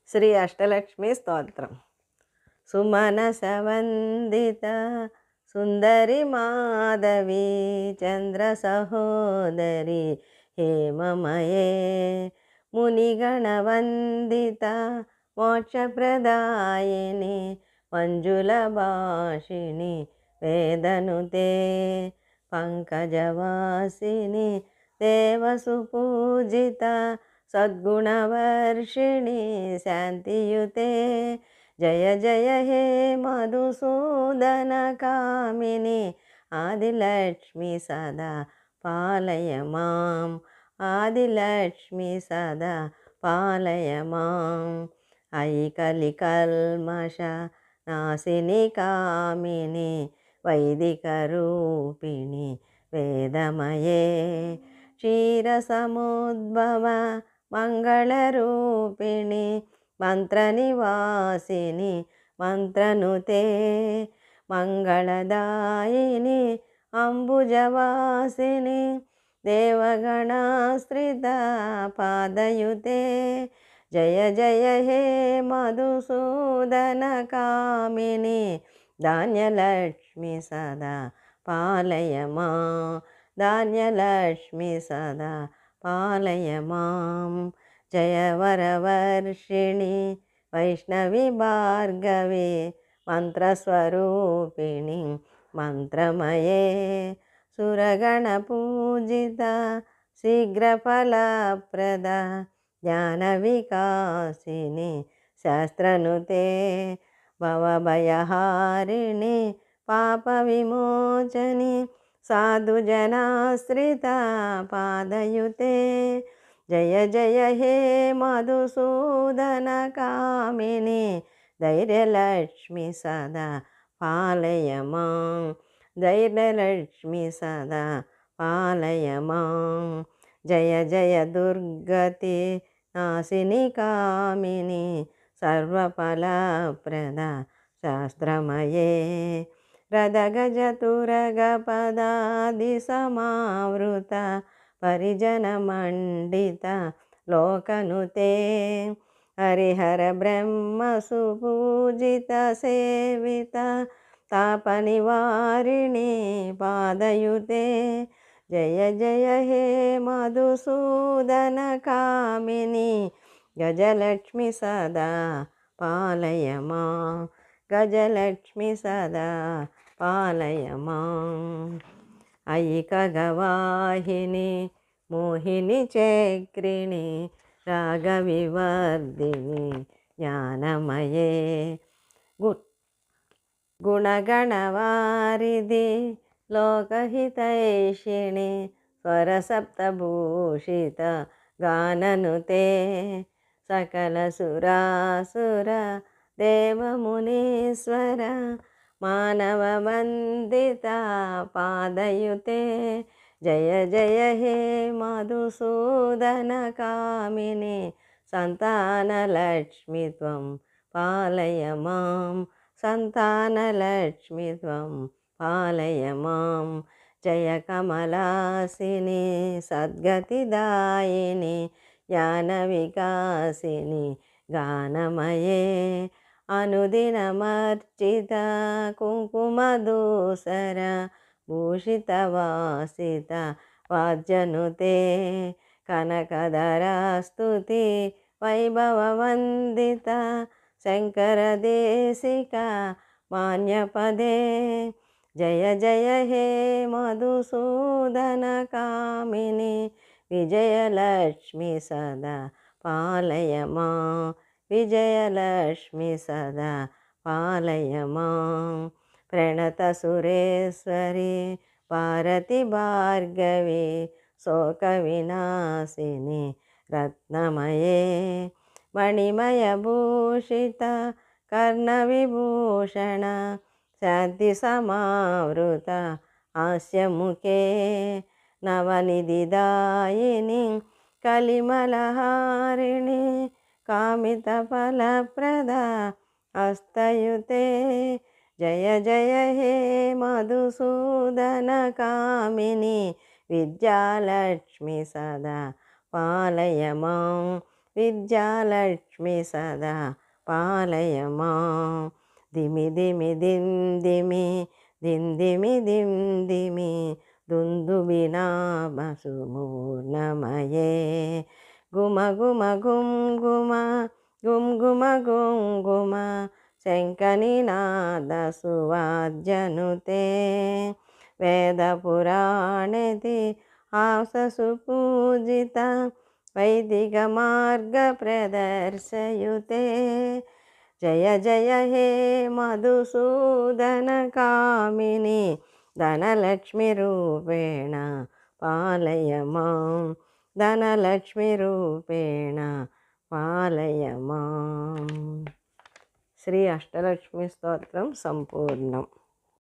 శ్రీ అష్టలక్ష్మి స్తోత్రం. సుమనసవందిత సుందరి మాధవి చంద్ర సహోదరి హేమమయే మునిగణవందిత మోక్షప్రదాయిని మంజుల భాషిణి వేదనుతే పంకజవాసిని దేవసుపూజిత సద్గుణవర్షిణి శాంతియుతే జయ జయ హే మధుసూదన కామిని ఆదిలక్ష్మి సదా పాలయ మాం ఆదిలక్ష్మి సదా పాలయ మాం అయి కలికల్మష నాశిని కామిని వైదిక రూపిణి వేదమయే క్షీరసముద్భవ మంగళరూపిణి మంత్రనివాసిని మంత్రనుతే మంగళదాయిని అంబుజవాసిని దేవగణాశ్రిత పాదయుతే జయ జయ హే మధుసూదన కామిని ధాన్యలక్ష్మి సదా పాలయ మా ధాన్యలక్ష్మి సదా పాలయ మాం జయ వరవర్షిణి వైష్ణవి భార్గవి మంత్రస్వరూపిణి మంత్రమయే సురగణ పూజిత శీఘ్రఫలప్రద జ్ఞాన వికాసిని శాస్త్రనుతే భవభయహారిణి పాప విమోచని సాధుజనాశ్రిత పాదయుతే జయ జయ హే మధుసూదన కామిని ధైర్యలక్ష్మి సదా పాలయ మాం ధైర్యలక్ష్మి సదా పాలయ మాం జయ జయ దుర్గతి నాశిని కామిని సర్వఫలప్రద శాస్త్రమయే రథగజతురగ పదాది సమావృత పరిజన మండిత లోకనుతే హరిహర బ్రహ్మ సుపూజిత సేవిత తాపనివారిణి పాదయుతే జయ జయ హే మధుసూదన కామిని గజలక్ష్మి సదా పాలయ మా గజలక్ష్మి సదా పాలయ మాం అయి ఖగవాహిని మోహిని చక్రిణి రాగవివర్ధిని జ్ఞానమయే గుణగణవారిధి లోకహితైషిణి స్వరసప్తభూషిత గాననుతే సకల సురాసుర దేవమునీశ్వర మానవ వందిత పాదయుతే జయ జయ హే మధుసూదన కామిని సంతానలక్ష్మి త్వం పాలయ మాం సంతానలక్ష్మి త్వం పాలయ మాం జయ కమలాసిని సద్గతిదాయిని జ్ఞాన వికాసిని గానమయే అనుదినమర్చిత కుంకుమదూసర భూషితవాసిత వాద్యనుతే కనకధరాస్తుతి వైభవవందిత శంకరదేశిక మాన్యపదే జయ జయ హే మధుసూదన కామిని విజయలక్ష్మి సదా పాలయ మా విజయలక్ష్మి సదా పాలయ మాం ప్రణత సురేశ్వరి భారతి భార్గవి శోక వినాశిని రత్నమయే మణిమయ భూషిత కర్ణ విభూషణ శాంతి సమావృత హాస్యముఖే నవనిధిదాయిని కలిమలహారిణి కామిత ఫలప్రద హస్తయుతే జయ జయ హే మధుసూదన కామిని విద్యాలక్ష్మి సదా పాలయ మాం విద్యాలక్ష్మి సదా పాలయ మాం. దిమి దిమి దిం దిమి దిందిమి దిం దిమి దుందుబినామసుమూర్ణమయే. గుమ గుమ గుం గుమ గుం గుమ గుం గుమ శంఖనినాద సువాద్యనుతే. వేదపురాణేతి ఆససుపూజిత వైదిక మార్గ ప్రదర్శయుతే. జయ జయ హే మధుసూదన కామిని ధనలక్ష్మి రూపేణ పాలయ మాం. ధనలక్ష్మి రూపేణ పాలయ మాం. శ్రీ అష్టలక్ష్మి స్తోత్రం సంపూర్ణం.